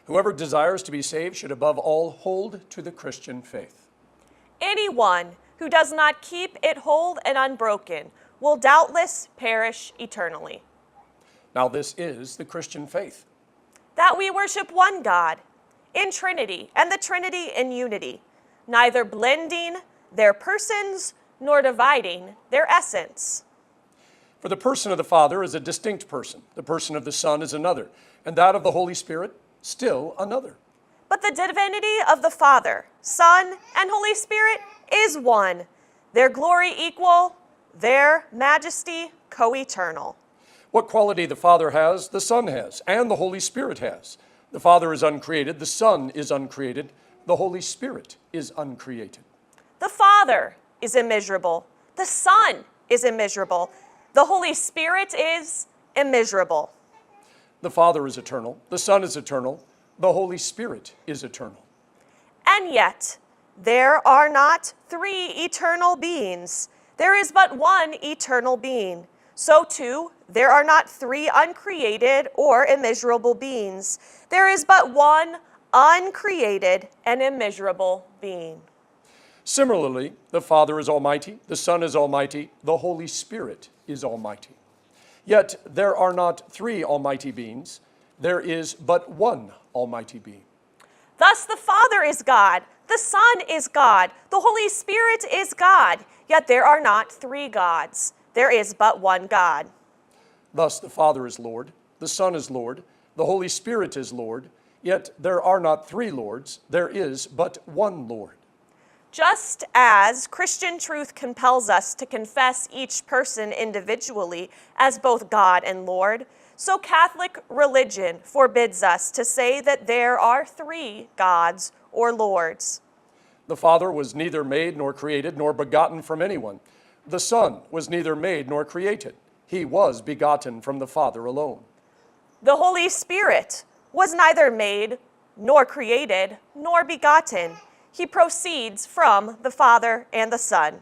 Whoever desires to be saved should above all hold to the Christian faith. Anyone who does not keep it whole and unbroken will doubtless perish eternally. Now this is the Christian faith. That we worship one God, in Trinity, and the Trinity in unity, neither blending their persons nor dividing their essence. For the person of the Father is a distinct person, the person of the Son is another, and that of the Holy Spirit still another. But the divinity of the Father, Son, and Holy Spirit is one, their glory equal, their majesty co-eternal. What quality the Father has, the Son has, and the Holy Spirit has. The Father is uncreated, the Son is uncreated, the Holy Spirit is uncreated. The Father is immeasurable, the Son is immeasurable, the Holy Spirit is immeasurable. The Father is eternal, the Son is eternal, the Holy Spirit is eternal. And yet, there are not three eternal beings. There is but one eternal being. So too, there are not three uncreated or immeasurable beings. There is but one uncreated and immeasurable being. Similarly, the Father is almighty, the Son is almighty, the Holy Spirit is almighty. Yet there are not three almighty beings, there is but one almighty being. Thus the Father is God, the Son is God, the Holy Spirit is God, yet there are not three gods. There is but one God. Thus the Father is Lord, the Son is Lord, the Holy Spirit is Lord, yet there are not three Lords, there is but one Lord. Just as Christian truth compels us to confess each person individually as both God and Lord, so Catholic religion forbids us to say that there are three gods or lords. The Father was neither made nor created nor begotten from anyone. The Son was neither made nor created. He was begotten from the Father alone. The Holy Spirit was neither made nor created nor begotten. He proceeds from the Father and the Son.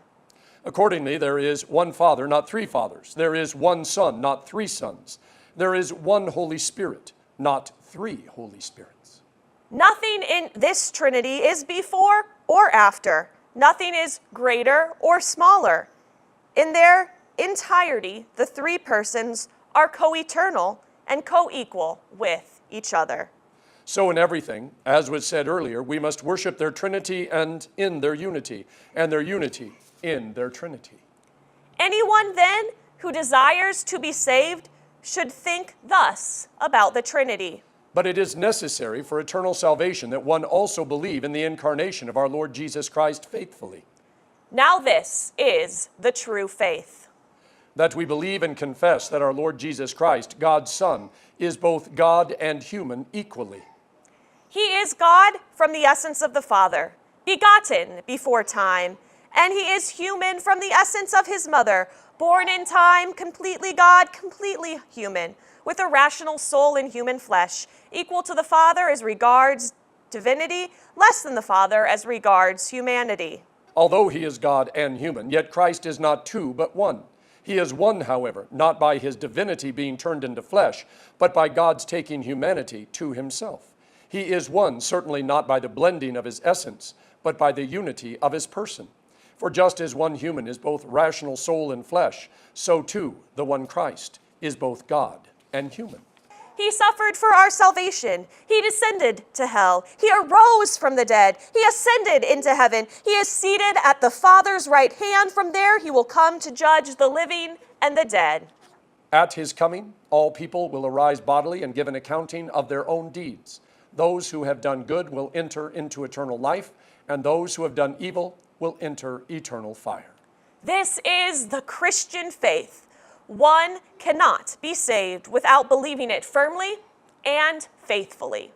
Accordingly, there is one Father, not three fathers. There is one Son, not three sons. There is one Holy Spirit, not three Holy Spirits. Nothing in this Trinity is before or after. Nothing is greater or smaller. In their entirety, the three persons are co-eternal and co-equal with each other. So in everything, as was said earlier, we must worship their Trinity and in their unity, and their unity in their Trinity. Anyone then who desires to be saved should think thus about the Trinity. But it is necessary for eternal salvation that one also believe in the incarnation of our Lord Jesus Christ faithfully. Now this is the true faith. That we believe and confess that our Lord Jesus Christ, God's Son, is both God and human equally. He is God from the essence of the Father, begotten before time, and he is human from the essence of his mother, born in time, completely God, completely human, with a rational soul in human flesh, equal to the Father as regards divinity, less than the Father as regards humanity. Although he is God and human, yet Christ is not two but one. He is one, however, not by his divinity being turned into flesh, but by God's taking humanity to himself. He is one, certainly not by the blending of his essence, but by the unity of his person. For just as one human is both rational soul and flesh, so too the one Christ is both God and human. He suffered for our salvation. He descended to hell. He arose from the dead. He ascended into heaven. He is seated at the Father's right hand. From there he will come to judge the living and the dead. At his coming, all people will arise bodily and give an accounting of their own deeds. Those who have done good will enter into eternal life, and those who have done evil will enter eternal fire. This is the Christian faith. One cannot be saved without believing it firmly and faithfully.